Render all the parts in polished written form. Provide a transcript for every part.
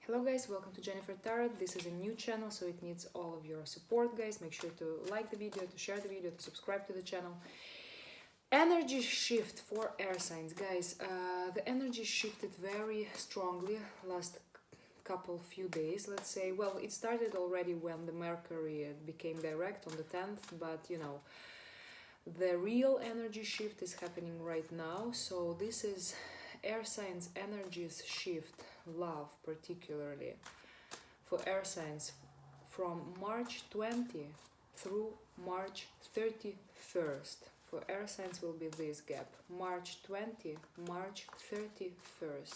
Hello guys, welcome to Jennifer Tarot. This is a new channel, so it needs all of your support, guys. Make sure to like the video, to share the video, to subscribe to the channel. Energy shift for air signs, guys. The energy shifted very strongly last few days, let's say. Well, it started already when the Mercury became direct on the 10th, but you know, the real energy shift is happening right now. So this is air signs energies shift, love particularly for air signs from March 20 through March 31st. For air signs will be this gap, March 20, March 31st.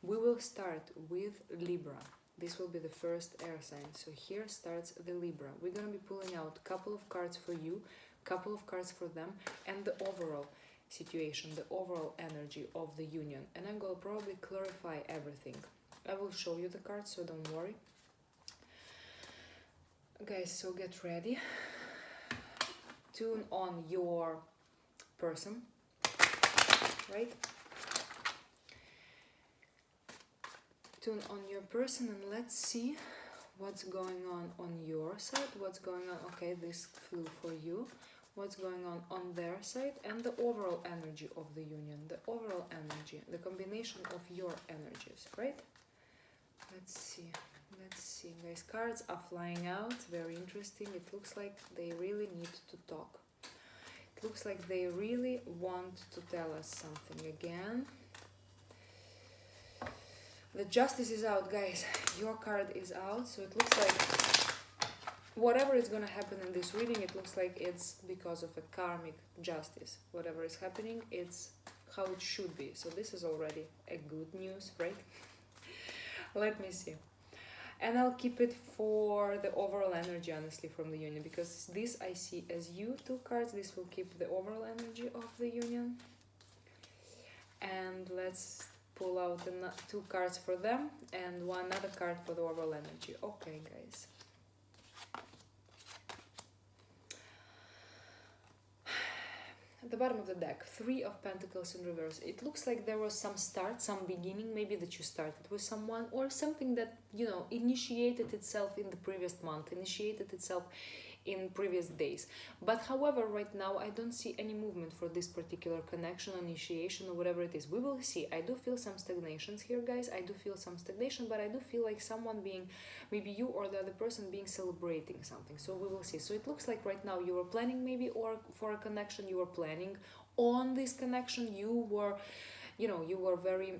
We will start with Libra. This will be the first air sign. So here starts the Libra. We're going to be pulling out a couple of cards for you, couple of cards for them, and the overall situation, the overall energy of the union. And I'm going to probably clarify everything. I will show you the cards, so don't worry. Guys, so get ready. Tune on your person, right? Tune on your person and let's see what's going on your side, what's going on. Okay, this flew for you. What's going on their side, and the overall energy of the union, the overall energy, the combination of your energies, right? Let's see, guys. Cards are flying out, very interesting. It looks like they really need to talk. It looks like they really want to tell us something again. The Justice is out, guys. Your card is out, so it looks like whatever is going to happen in this reading, it looks like it's because of a karmic justice. Whatever is happening, it's how it should be. So this is already a good news, right? Let me see. And I'll keep it for the overall energy, honestly, from the union, because this I see as you, two cards. This will keep the overall energy of the union. And let's pull out two cards for them and another card for the overall energy. Okay, guys. At the bottom of the deck, Three of Pentacles in reverse. It looks like there was some start, some beginning, maybe that you started with someone, or something that, you know, initiated itself in the previous month, initiated itself in previous days. But however, right now I don't see any movement for this particular connection, initiation, or whatever it is. We will see. I do feel some stagnations here, guys. I do feel some stagnation, but I do feel like someone being, maybe you or the other person being celebrating something. So we will see. So it looks like right now you were planning maybe or for a connection, you were planning on this connection, you were, you know, you were very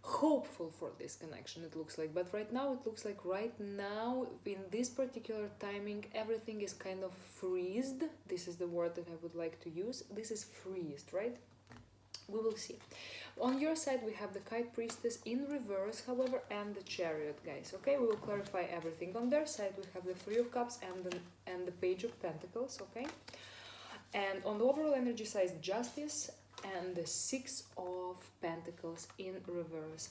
hopeful for this connection, it looks like. But right now it looks like right now in this particular timing everything is kind of freezed. This is the word that I would like to use. This is freezed, right? We will see. On your side we have the Kite Priestess in reverse, however, and the Chariot, guys. Okay, we will clarify everything. On their side we have the Three of Cups and the Page of Pentacles. Okay, and on the overall energy side, Justice and the Six of Pentacles in reverse.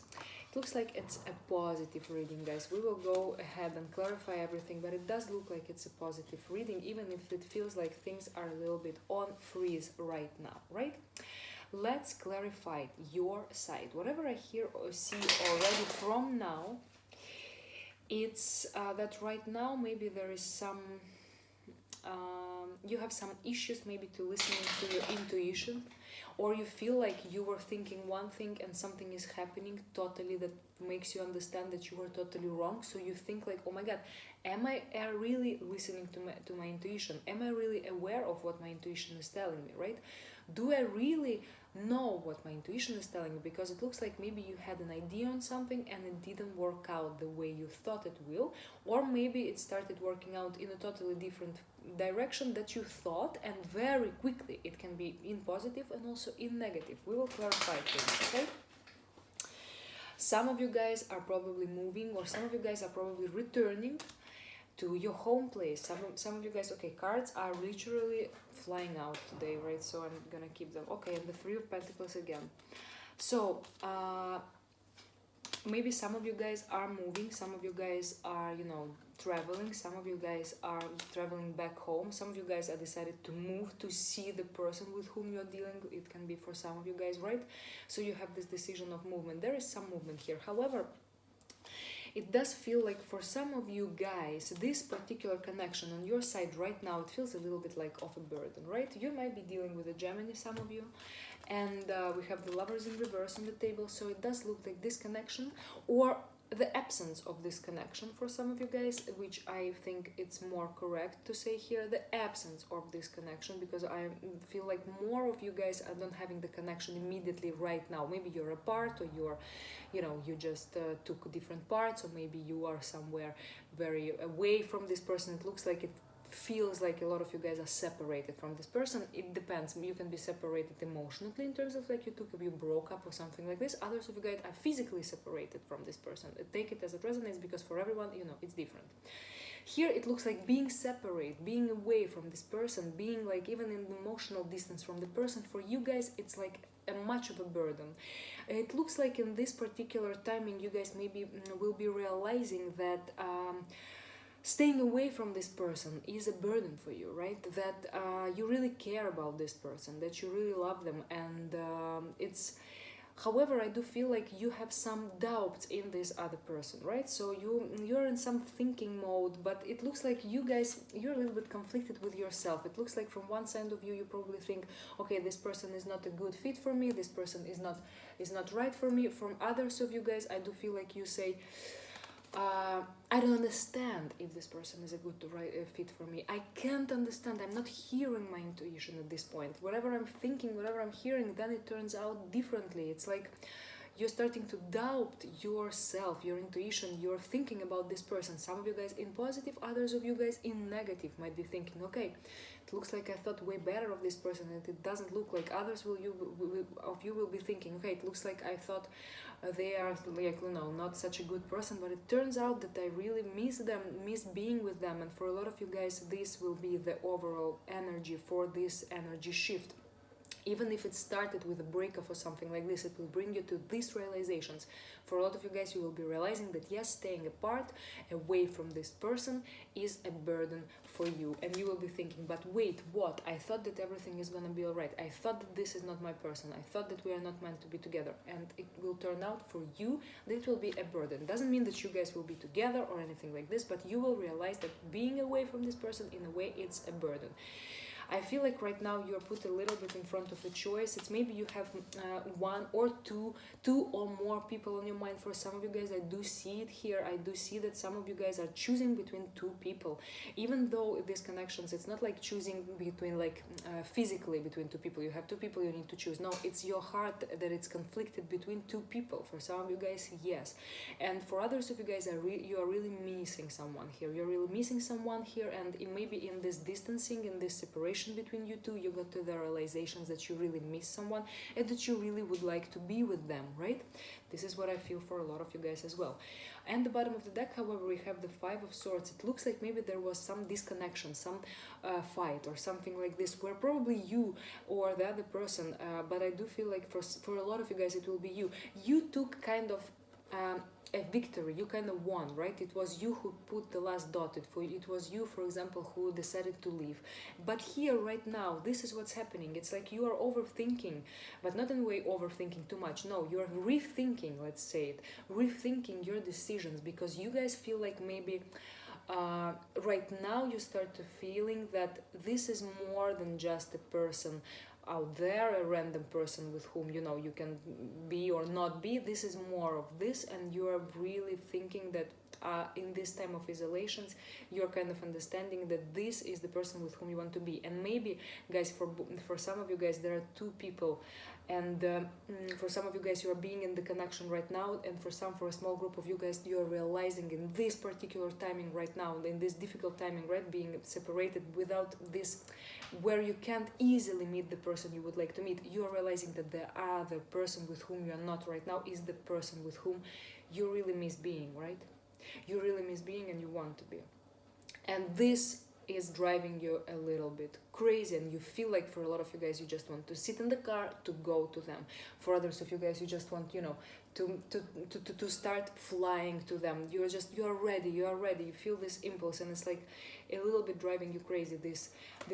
It looks like it's a positive reading, guys. We will go ahead and clarify everything, but it does look like it's a positive reading, even if it feels like things are a little bit on freeze right now, right? Let's clarify your side. Whatever I hear or see already from now, it's that right now maybe there is some you have some issues maybe to listening to your intuition, or you feel like you were thinking one thing and something is happening totally that makes you understand that you were totally wrong. So you think like, oh my god, am I really listening to my intuition? Am I really aware of what my intuition is telling me, right? Do I really know what my intuition is telling me? Because it looks like maybe you had an idea on something and it didn't work out the way you thought it will, or maybe it started working out in a totally different direction that you thought, and very quickly it can be in positive and also in negative. We will clarify things, okay? Some of you guys are probably moving, or some of you guys are probably returning to your home place. Some of you guys, okay, cards are literally flying out today, right? So I'm gonna keep them. Okay, and the Three of Pentacles again. So maybe some of you guys are moving, some of you guys are, you know, traveling. Some of you guys are traveling back home. Some of you guys are decided to move to see the person with whom you're dealing. It can be for some of you guys, right? So you have this decision of movement. There is some movement here. However, it does feel like for some of you guys, this particular connection on your side right now, it feels a little bit like of a burden, right? You might be dealing with a Gemini, some of you, and we have the Lovers in reverse on the table, so it does look like this connection, or the absence of this connection for some of you guys, which I think it's more correct to say here, the absence of this connection, because I feel like more of you guys are not having the connection immediately right now. Maybe you're apart, or you're, you know, you just took different parts, or maybe you are somewhere very away from this person. It looks like it feels like a lot of you guys are separated from this person. It depends. You can be separated emotionally, in terms of like you broke up or something like this. Others of you guys are physically separated from this person. Take it as it resonates, because for everyone, you know, it's different. Here it looks like being separate, being away from this person, being like even in emotional distance from the person. For you guys, it's like a much of a burden. It looks like in this particular timing, you guys maybe will be realizing that staying away from this person is a burden for you, right? That you really care about this person, that you really love them, and it's... However, I do feel like you have some doubts in this other person, right? So you're in some thinking mode, but it looks like you guys, you're a little bit conflicted with yourself. It looks like from one side of you, you probably think, okay, this person is not a good fit for me, this person is not right for me. From others of you guys, I do feel like you say, I don't understand if this person is a good fit for me. I can't understand. I'm not hearing my intuition at this point. Whatever I'm thinking, whatever I'm hearing, then it turns out differently. It's like you're starting to doubt yourself, your intuition. You're thinking about this person. Some of you guys in positive, others of you guys in negative might be thinking, okay, it looks like I thought way better of this person, and it doesn't look like others of you will be thinking, okay, it looks like I thought they are like, you know, not such a good person, but it turns out that I really miss them, miss being with them. And for a lot of you guys, this will be the overall energy for this energy shift. Even if it started with a breakup or something like this, it will bring you to these realizations. For a lot of you guys, you will be realizing that yes, staying apart, away from this person is a burden for you. And you will be thinking, but wait, what? I thought that everything is gonna be alright. I thought that this is not my person. I thought that we are not meant to be together. And it will turn out for you that it will be a burden. Doesn't mean that you guys will be together or anything like this, but you will realize that being away from this person, in a way, it's a burden. I feel like right now you're put a little bit in front of a choice. It's maybe you have one or two or more people on your mind. For some of you guys, I do see it here. I do see that some of you guys are choosing between two people. Even though these connections, it's not like choosing between like physically between two people. You have two people you need to choose. No, it's your heart that it's conflicted between two people. For some of you guys, yes. And for others of you guys, you are really missing someone here. You're really missing someone here, and it may be in this distancing, in this separation between you two, you got to the realizations that you really miss someone and that you really would like to be with them, right? This is what I feel for a lot of you guys as well. And the bottom of the deck, however, we have the Five of Swords. It looks like maybe there was some disconnection, some fight or something like this, where probably you or the other person, but I do feel like for a lot of you guys, it will be you. You took kind of a victory, you kind of won, right? It was you who put the last dot. It was you, for example, who decided to leave. But here, right now, this is what's happening. It's like you are overthinking, but not in a way overthinking too much. No, you're rethinking, let's say it, rethinking your decisions, because you guys feel like maybe right now you start to feeling that this is more than just a person out there, a random person with whom, you know, you can be or not be. This is more of this, and you are really thinking that in this time of isolations, you're kind of understanding that this is the person with whom you want to be. And maybe, guys, for some of you guys, there are two people, and for some of you guys, you are being in the connection right now, and for a small group of you guys, you are realizing in this particular timing right now, in this difficult timing, right, being separated without this, where you can't easily meet the person you would like to meet, you are realizing that the other person with whom you are not right now is the person with whom you really miss being, right? You really miss being and you want to be. And this is driving you a little bit crazy, and you feel like for a lot of you guys you just want to sit in the car to go to them. For others of you guys you just want, you know, to start flying to them. You're ready, you feel this impulse, and it's like a little bit driving you crazy, this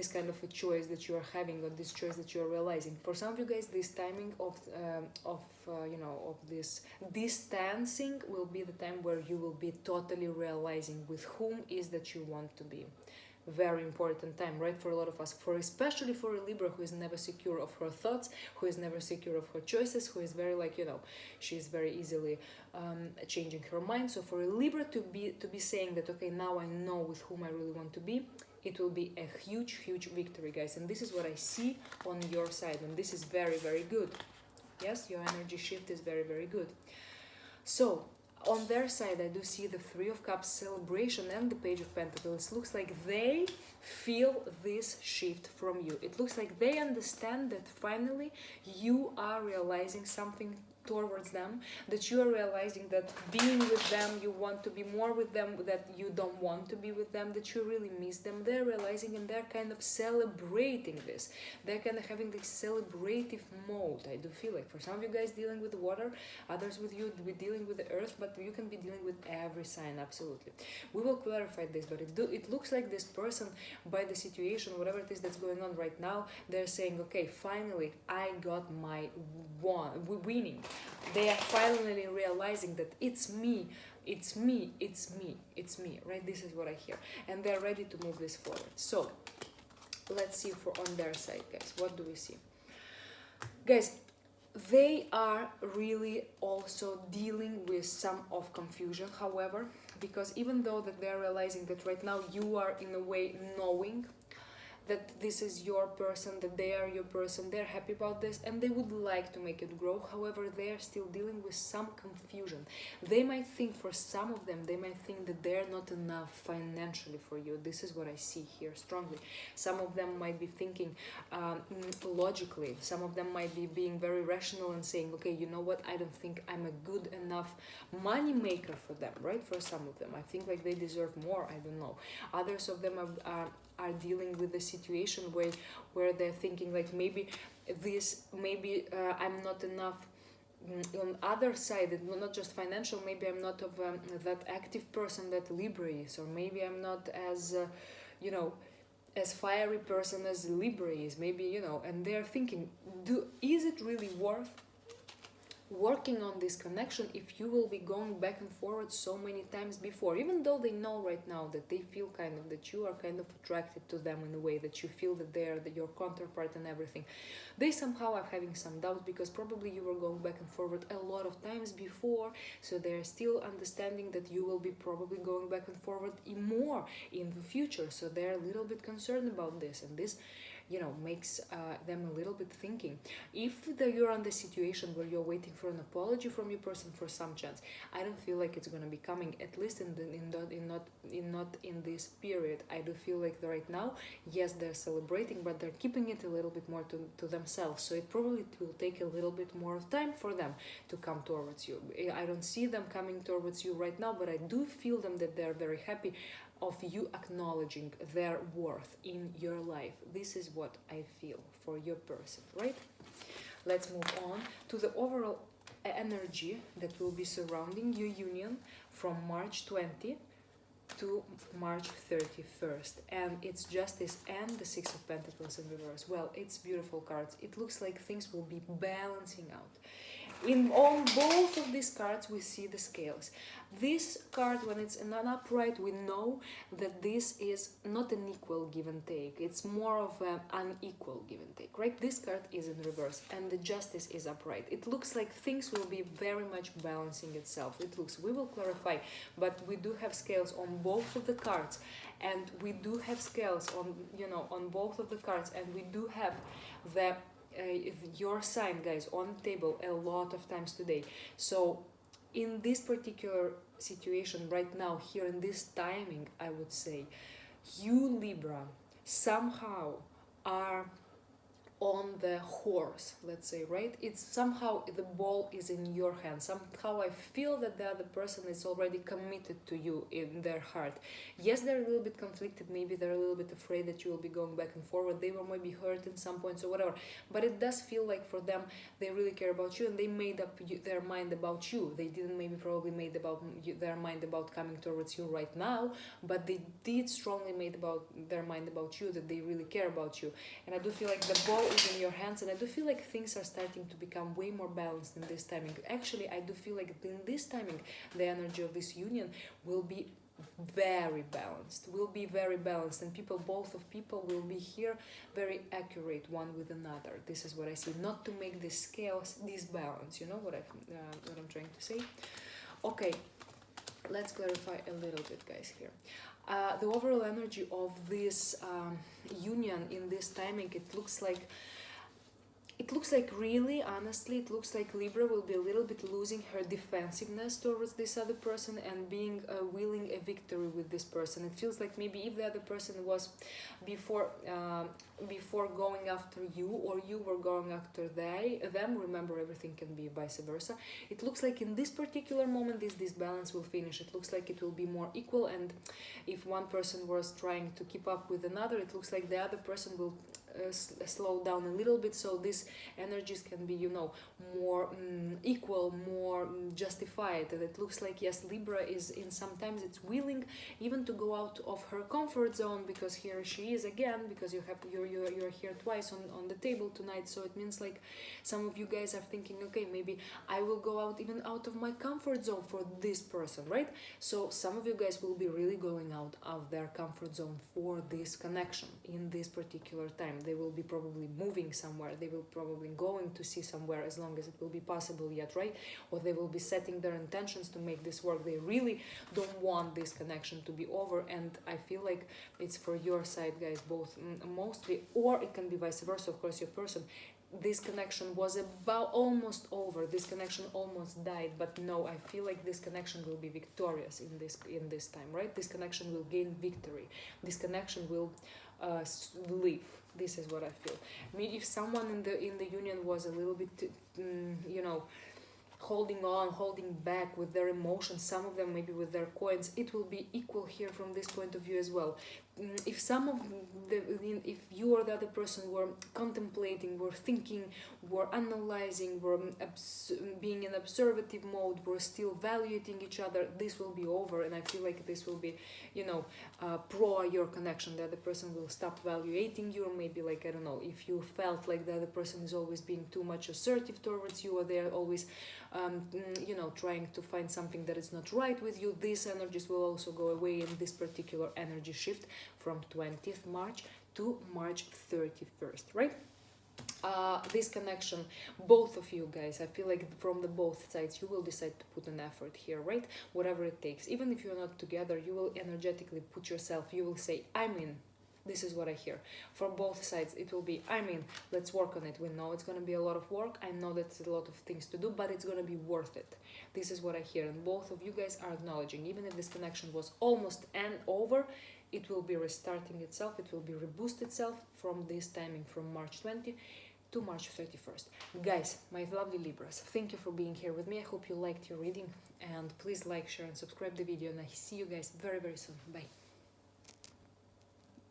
kind of a choice that you are having, or this choice that you are realizing. For some of you guys, this timing of you know, of this distancing will be the time where you will be totally realizing with whom is that you want to be. Very important time, right? For a lot of us, for especially for a Libra who is never secure of her thoughts, who is never secure of her choices, who is very, like, you know, she's very easily changing her mind. So for a Libra to be saying that, okay, now I know with whom I really want to be, it will be a huge victory, guys. And this is what I see on your side, and this is very good. Yes, your energy shift is very good. So on their side, I do see the Three of Cups celebration and the Page of Pentacles. It looks like they feel this shift from you. It looks like they understand that finally you are realizing something towards them, that you are realizing that being with them, you want to be more with them, that you don't want to be with them, that you really miss them. They're realizing, and they're kind of celebrating this. They're kind of having this celebrative mode. I do feel like for some of you guys dealing with the water, others with you with dealing with the earth, but you can be dealing with every sign. Absolutely, we will clarify this, but it looks like this person, by the situation, whatever it is that's going on right now, they're saying, okay, finally I got my winning. They are finally realizing that it's me, right? This is what I hear, and they're ready to move this forward. So let's see for on their side, guys. What do we see? Guys, they are really also dealing with some of confusion, however, because even though that they're realizing that right now you are in a way knowing that this is your person, that they are your person, they're happy about this and they would like to make it grow. However, they are still dealing with some confusion. They might think, for some of them, they might think that they're not enough financially for you. This is what I see here strongly. Some of them might be thinking logically. Some of them might be being very rational and saying, okay, you know what, I don't think I'm a good enough money maker for them, right? For some of them, I think like they deserve more, I don't know. Others of them are dealing with the situation where they're thinking like maybe I'm not enough on other side, not just financial, maybe I'm not of that active person that Libra is, or maybe I'm not as as fiery person as Libra is, maybe, and they're thinking, is it really worth working on this connection if you will be going back and forward so many times before, even though they know right now that they feel kind of that you are kind of attracted to them in a way that you feel that they are your counterpart and everything. They somehow are having some doubts because probably you were going back and forward a lot of times before, so they're still understanding that you will be probably going back and forward more in the future, so they're a little bit concerned about this, and this makes them a little bit thinking. If you're on the situation where you're waiting for an apology from your person for some chance, I don't feel like it's gonna be coming, at least not in this period. I do feel like right now, yes, they're celebrating, but they're keeping it a little bit more to themselves. So it probably will take a little bit more of time for them to come towards you. I don't see them coming towards you right now, but I do feel them that they're very happy of you acknowledging their worth in your life. This is what I feel for your person, right? Let's move on to the overall energy that will be surrounding your union from March 20 to March 31st, and it's Justice and the Six of Pentacles in reverse. Well, it's beautiful cards. It looks like things will be balancing out. On both of these cards, we see the scales. This card, when it's in an upright, we know that this is not an equal give and take. It's more of an unequal give and take, right? This card is in reverse, and the Justice is upright. It looks like things will be very much balancing itself. We will clarify, but we do have scales on both of the cards, and we do have scales on both of the cards, and we do have the your sign, guys, on the table a lot of times today. So in this particular situation right now, here in this timing, I would say you Libra somehow are on the horse, let's say, right? It's somehow the ball is in your hand. Somehow I feel that the other person is already committed to you in their heart. Yes, they're a little bit conflicted, maybe they're a little bit afraid that you will be going back and forward, they were maybe hurt in some points or whatever, but it does feel like for them they really care about you, and they made up their mind about you. They didn't maybe probably made about their mind about coming towards you right now, but they did strongly made about their mind about you, that they really care about you. And I do feel like the ball is in your hands, and I do feel like things are starting to become way more balanced in this timing. Actually, I do feel like in this timing the energy of this union will be very balanced, and both of people will be here very accurate one with another. This is what I see, not to make this chaos disbalance, you know what I'm trying to say. Okay, let's clarify a little bit, guys, here. The overall energy of this union in this timing, it looks like really, honestly, it looks like Libra will be a little bit losing her defensiveness towards this other person and being willing a victory with this person. It feels like maybe if the other person was before going after you, or you were going after them, remember, everything can be vice versa. It looks like in this particular moment this balance will finish. It looks like it will be more equal, and if one person was trying to keep up with another, it looks like the other person will slow down a little bit, so these energies can be, you know, more equal, more justified. And it looks like, yes, Libra is in sometimes it's willing even to go out of her comfort zone, because here she is again, because you're here twice on the table tonight. So it means like some of you guys are thinking, okay, maybe I will go out even out of my comfort zone for this person, right? So some of you guys will be really going out of their comfort zone for this connection in this particular time. They will be probably moving somewhere, they will probably going to see somewhere, as long as it will be possible yet, right? Or they will be setting their intentions to make this work. They really don't want this connection to be over, and I feel like it's for your side, guys, both mostly, or it can be vice versa, of course, your person. This connection was about almost over, this connection almost died, but no, I feel like this connection will be victorious in this time, right? This connection will gain victory, this connection will live. This is what I feel. I mean, if someone in the union was a little bit you know, holding back with their emotions, some of them maybe with their coins, it will be equal here from this point of view as well. If if you or the other person were contemplating, were thinking, were analyzing, were being in observative mode, were still evaluating each other, this will be over, and I feel like this will be, you know, pro your connection. The other person will stop evaluating you, or maybe, like, I don't know, if you felt like the other person is always being too much assertive towards you, or they're always you know, trying to find something that is not right with you, these energies will also go away in this particular energy shift from 20th March to March 31st, right? This connection, both of you guys, I feel like from the both sides you will decide to put an effort here, right? Whatever it takes, even if you're not together, you will energetically put yourself, you will say, I'm in. This is what I hear from both sides. It will be, I mean, let's work on it. We know it's going to be a lot of work. I know that's a lot of things to do, but it's going to be worth it. This is what I hear, and both of you guys are acknowledging, even if this connection was almost over, it will be restarting itself, it will be reboost itself from this timing, from March 20 to March 31st. Guys, my lovely Libras, thank you for being here with me. I hope you liked your reading, and please like, share, and subscribe the video, and I see you guys very, very soon. Bye.